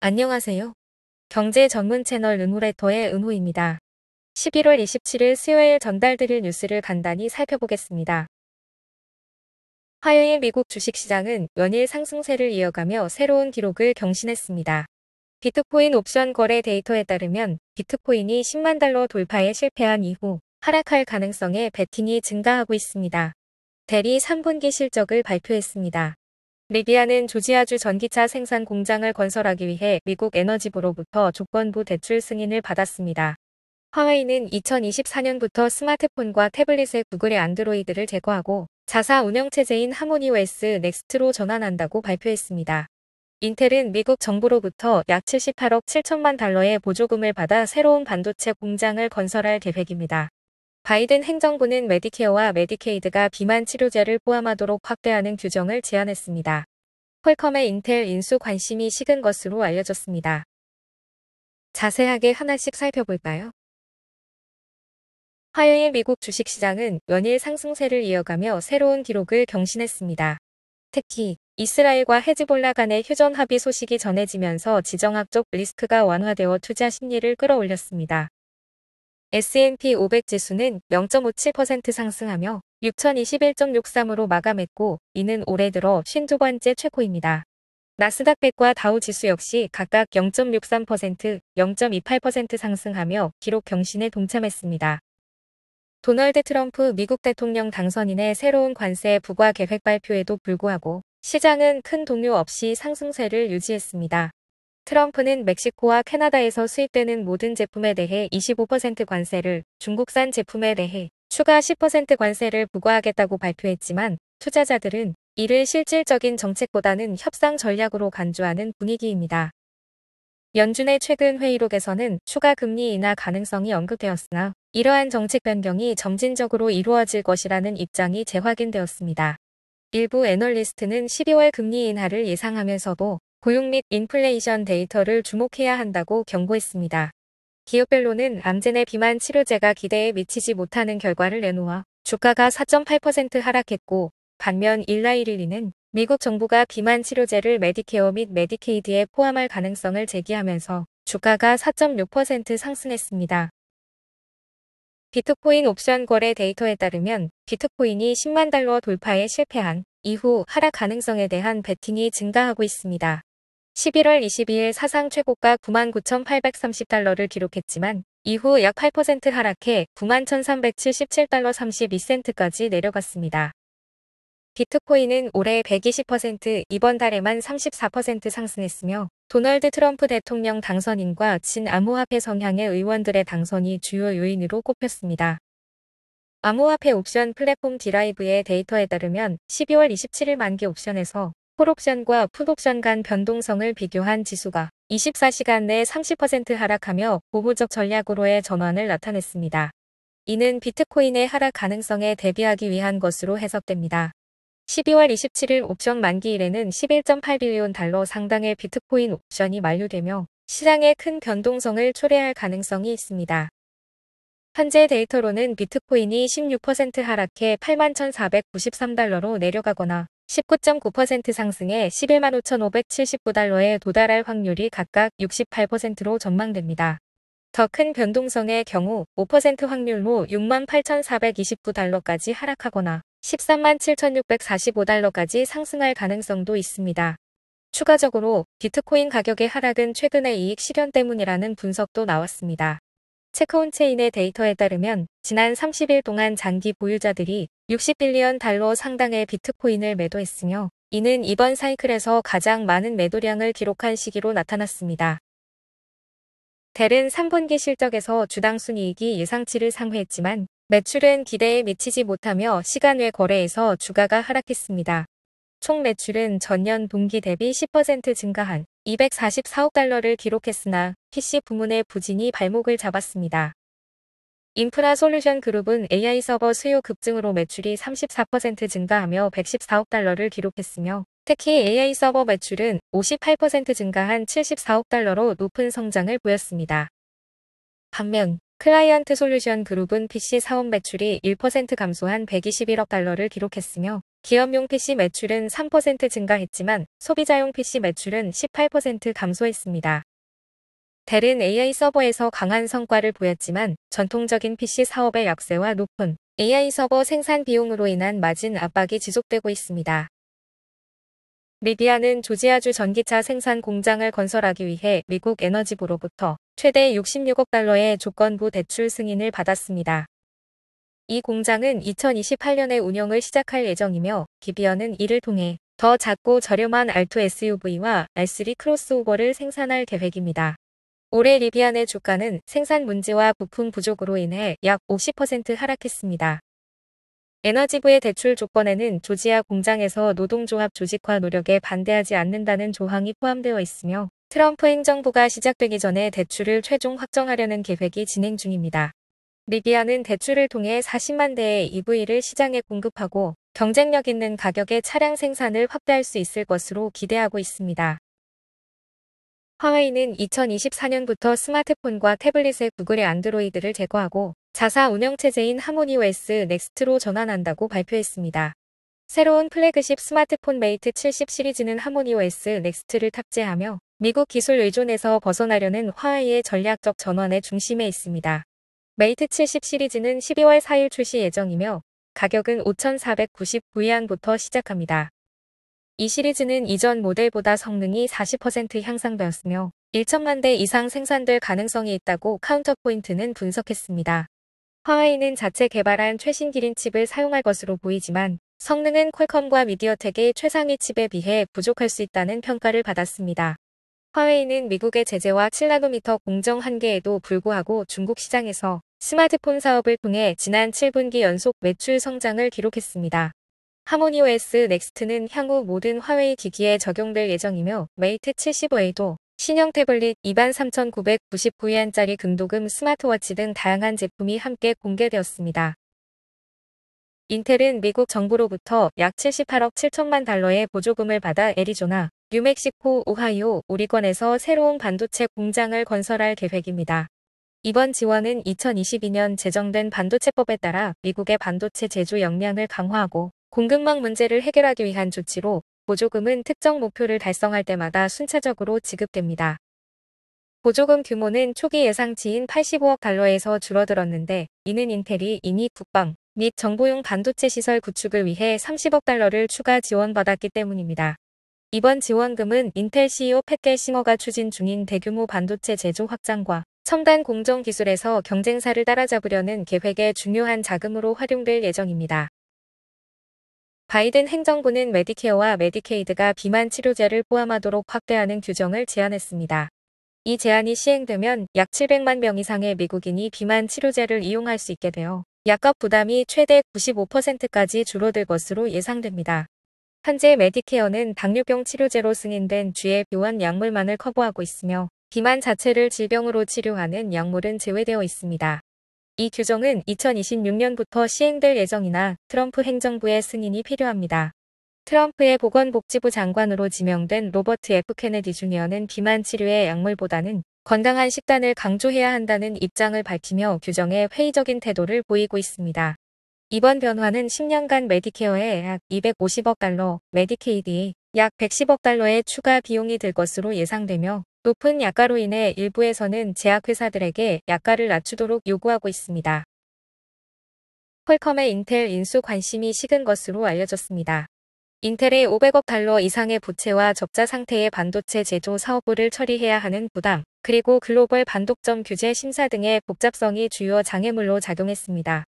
안녕하세요. 경제 전문 채널 은호레터의 은호입니다. 11월 27일 수요일 전달드릴 뉴스를 간단히 살펴보겠습니다. 화요일 미국 주식시장은 연일 상승세를 이어가며 새로운 기록을 경신했습니다. 비트코인 옵션 거래 데이터에 따르면 비트코인이 10만 달러 돌파에 실패한 이후 하락할 가능성에 베팅이 증가하고 있습니다. 대리 3분기 실적을 발표했습니다. 리비아는 조지아주 전기차 생산 공장을 건설하기 위해 미국 에너지부로부터 조건부 대출 승인을 받았습니다. 화웨이는 2024년부터 스마트폰과 태블릿의 구글의 안드로이드를 제거하고 자사 운영체제인 하모니OS 넥스트로 전환한다고 발표했습니다. 인텔은 미국 정부로부터 약 78억 7천만 달러의 보조금을 받아 새로운 반도체 공장을 건설할 계획입니다. 바이든 행정부는 메디케어와 메디케이드가 비만 치료제를 포함하도록 확대하는 규정을 제안했습니다. 퀄컴의 인텔 인수 관심이 식은 것으로 알려졌습니다. 자세하게 하나씩 살펴볼까요? 화요일 미국 주식시장은 연일 상승세를 이어가며 새로운 기록을 경신했습니다. 특히 이스라엘과 헤즈볼라 간의 휴전 합의 소식이 전해지면서 지정학적 리스크가 완화되어 투자 심리를 끌어올렸습니다. S&P 500 지수는 0.57% 상승하며 6021.63으로 마감했고 이는 올해 들어 52번째 최고입니다. 나스닥 100과 다우 지수 역시 각각 0.63%, 0.28% 상승하며 기록 경신에 동참했습니다. 도널드 트럼프 미국 대통령 당선인의 새로운 관세 부과 계획 발표에도 불구하고 시장은 큰 동요 없이 상승세를 유지했습니다. 트럼프는 멕시코와 캐나다에서 수입되는 모든 제품에 대해 25% 관세를, 중국산 제품에 대해 추가 10% 관세를 부과하겠다고 발표했지만 투자자들은 이를 실질적인 정책보다는 협상 전략으로 간주하는 분위기입니다. 연준의 최근 회의록에서는 추가 금리 인하 가능성이 언급되었으나 이러한 정책 변경이 점진적으로 이루어질 것이라는 입장이 재확인되었습니다. 일부 애널리스트는 12월 금리 인하를 예상하면서도 고용 및 인플레이션 데이터를 주목해야 한다고 경고했습니다. 기업별로는 암제네 비만 치료제가 기대에 미치지 못하는 결과를 내놓아 주가가 4.8% 하락했고 반면 일라이릴리는 미국 정부가 비만 치료제를 메디케어 및 메디케이드에 포함할 가능성을 제기하면서 주가가 4.6% 상승했습니다. 비트코인 옵션 거래 데이터에 따르면 비트코인이 10만 달러 돌파에 실패한 이후 하락 가능성에 대한 베팅이 증가하고 있습니다. 11월 22일 사상 최고가 99,830달러를 기록했지만 이후 약 8% 하락해 91,377달러 32센트까지 내려갔습니다. 비트코인은 올해 120%, 이번 달에만 34% 상승했으며 도널드 트럼프 대통령 당선인과 친암호화폐 성향의 의원들의 당선이 주요 요인으로 꼽혔습니다. 암호화폐 옵션 플랫폼 디라이브의 데이터에 따르면 12월 27일 만기 옵션에서 콜옵션과 풋옵션 간 변동성을 비교한 지수가 24시간 내 30% 하락하며 보호적 전략으로의 전환을 나타냈습니다. 이는 비트코인의 하락 가능성에 대비하기 위한 것으로 해석됩니다. 12월 27일 옵션 만기일에는 11.8빌리온 달러 상당의 비트코인 옵션이 만료되며 시장에 큰 변동성을 초래할 가능성이 있습니다. 현재 데이터로는 비트코인이 16% 하락해 81,493달러로 내려가거나 19.9% 상승해 115,579달러에 도달할 확률이 각각 68%로 전망됩니다. 더 큰 변동성의 경우 5% 확률로 68,429달러까지 하락하거나 137,645달러까지 상승할 가능성도 있습니다. 추가적으로 비트코인 가격의 하락은 최근의 이익 실현 때문이라는 분석도 나왔습니다. 체크온체인의 데이터에 따르면 지난 30일 동안 장기 보유자들이 60빌리언 달러 상당의 비트코인을 매도했으며 이는 이번 사이클에서 가장 많은 매도량을 기록한 시기로 나타났습니다. 델은 3분기 실적에서 주당 순이익이 예상치를 상회했지만 매출은 기대에 미치지 못하며 시간 외 거래에서 주가가 하락했습니다. 총 매출은 전년 동기 대비 10% 증가한 244억 달러를 기록했으나 PC 부문의 부진이 발목을 잡았습니다. 인프라 솔루션 그룹은 AI 서버 수요 급증으로 매출이 34% 증가하며 114억 달러를 기록했으며 특히 AI 서버 매출은 58% 증가한 74억 달러로 높은 성장을 보였습니다. 반면 클라이언트 솔루션 그룹은 PC 사업 매출이 1% 감소한 121억 달러를 기록했으며 기업용 PC 매출은 3% 증가했지만 소비자용 PC 매출은 18% 감소했습니다. 델은 AI 서버에서 강한 성과를 보였지만 전통적인 PC 사업의 약세와 높은 AI 서버 생산 비용으로 인한 마진 압박이 지속되고 있습니다. 리비아는 조지아주 전기차 생산 공장을 건설하기 위해 미국 에너지부로부터 최대 66억 달러의 조건부 대출 승인을 받았습니다. 이 공장은 2028년에 운영을 시작할 예정이며 기비어는 이를 통해 더 작고 저렴한 R2 SUV와 R3 크로스오버를 생산할 계획입니다. 올해 리비안의 주가는 생산 문제와 부품 부족으로 인해 약 50% 하락했습니다. 에너지부의 대출 조건에는 조지아 공장에서 노동조합 조직화 노력에 반대하지 않는다는 조항이 포함되어 있으며 트럼프 행정부가 시작되기 전에 대출을 최종 확정하려는 계획이 진행 중입니다. 리비아는 대출을 통해 40만 대의 EV를 시장에 공급하고 경쟁력 있는 가격의 차량 생산을 확대할 수 있을 것으로 기대하고 있습니다. 화웨이는 2024년부터 스마트폰과 태블릿의 구글의 안드로이드를 제거하고 자사 운영체제인 하모니OS 넥스트로 전환한다고 발표했습니다. 새로운 플래그십 스마트폰 메이트 70 시리즈는 하모니OS 넥스트를 탑재하며 미국 기술 의존에서 벗어나려는 화웨이의 전략적 전환의 중심에 있습니다. 메이트 70 시리즈는 12월 4일 출시 예정이며 가격은 5,499위안부터 시작합니다. 이 시리즈는 이전 모델보다 성능이 40% 향상되었으며 1천만 대 이상 생산될 가능성이 있다고 카운터포인트는 분석했습니다. 화웨이는 자체 개발한 최신 기린 칩을 사용할 것으로 보이지만 성능은 퀄컴과 미디어텍의 최상위 칩에 비해 부족할 수 있다는 평가를 받았습니다. 화웨이는 미국의 제재와 7나노미터 공정 한계에도 불구하고 중국 시장에서 스마트폰 사업을 통해 지난 7분기 연속 매출 성장을 기록했습니다. 하모니OS 넥스트는 향후 모든 화웨이 기기에 적용될 예정이며 메이트 70 외에도 신형 태블릿 23,999위안짜리 금도금 스마트워치 등 다양한 제품이 함께 공개되었습니다. 인텔은 미국 정부로부터 약 78억 7천만 달러의 보조금을 받아 애리조나, 뉴멕시코, 오하이오, 오리건에서 새로운 반도체 공장을 건설할 계획입니다. 이번 지원은 2022년 제정된 반도체법에 따라 미국의 반도체 제조 역량을 강화하고 공급망 문제를 해결하기 위한 조치로 보조금은 특정 목표를 달성할 때마다 순차적으로 지급됩니다. 보조금 규모는 초기 예상치인 85억 달러에서 줄어들었는데 이는 인텔이 이미 국방 및 정보용 반도체 시설 구축을 위해 30억 달러를 추가 지원받았기 때문입니다. 이번 지원금은 인텔 CEO 팻 갤싱어가 추진 중인 대규모 반도체 제조 확장과 첨단 공정 기술에서 경쟁사를 따라잡으려는 계획의 중요한 자금으로 활용될 예정입니다. 바이든 행정부는 메디케어와 메디케이드가 비만 치료제를 포함하도록 확대하는 규정을 제안했습니다. 이 제안이 시행되면 약 700만 명 이상의 미국인이 비만 치료제를 이용할 수 있게 되어 약값 부담이 최대 95%까지 줄어들 것으로 예상됩니다. 현재 메디케어는 당뇨병 치료제로 승인된 GLP-1 약물만을 커버하고 있으며 비만 자체를 질병으로 치료하는 약물은 제외되어 있습니다. 이 규정은 2026년부터 시행될 예정이나 트럼프 행정부의 승인이 필요합니다. 트럼프의 보건복지부 장관으로 지명된 로버트 F. 케네디 주니어는 비만 치료의 약물보다는 건강한 식단을 강조해야 한다는 입장을 밝히며 규정에 회의적인 태도를 보이고 있습니다. 이번 변화는 10년간 메디케어에 약 250억 달러, 메디케이드에 약 110억 달러의 추가 비용이 들 것으로 예상되며 높은 약가로 인해 일부에서는 제약회사들에게 약가를 낮추도록 요구하고 있습니다. 퀄컴의 인텔 인수 관심이 식은 것으로 알려졌습니다. 인텔의 500억 달러 이상의 부채와 적자 상태의 반도체 제조 사업부를 처리해야 하는 부담, 그리고 글로벌 반독점 규제 심사 등의 복잡성이 주요 장애물로 작용했습니다.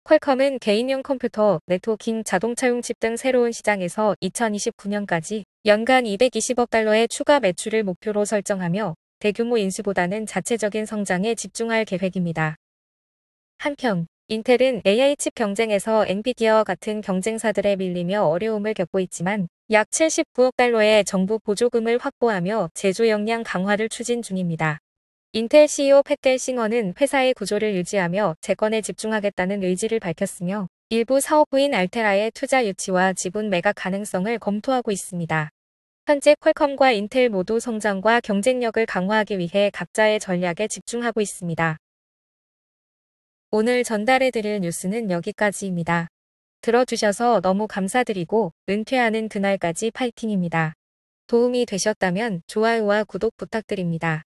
퀄컴은 개인용 컴퓨터, 네트워킹, 자동차용 칩 등 새로운 시장에서 2029년까지 연간 220억 달러의 추가 매출을 목표로 설정하며 대규모 인수보다는 자체적인 성장에 집중할 계획입니다. 한편 인텔은 AI 칩 경쟁에서 엔비디아와 같은 경쟁사들에 밀리며 어려움을 겪고 있지만 약 79억 달러의 정부 보조금을 확보하며 제조 역량 강화를 추진 중입니다. 인텔 CEO 팻 갤싱어는 회사의 구조를 유지하며 재건에 집중하겠다는 의지를 밝혔으며 일부 사업부인 알테라의 투자 유치와 지분 매각 가능성을 검토하고 있습니다. 현재 퀄컴과 인텔 모두 성장과 경쟁력을 강화하기 위해 각자의 전략에 집중하고 있습니다. 오늘 전달해드릴 뉴스는 여기까지입니다. 들어주셔서 너무 감사드리고 은퇴하는 그날까지 파이팅입니다. 도움이 되셨다면 좋아요와 구독 부탁드립니다.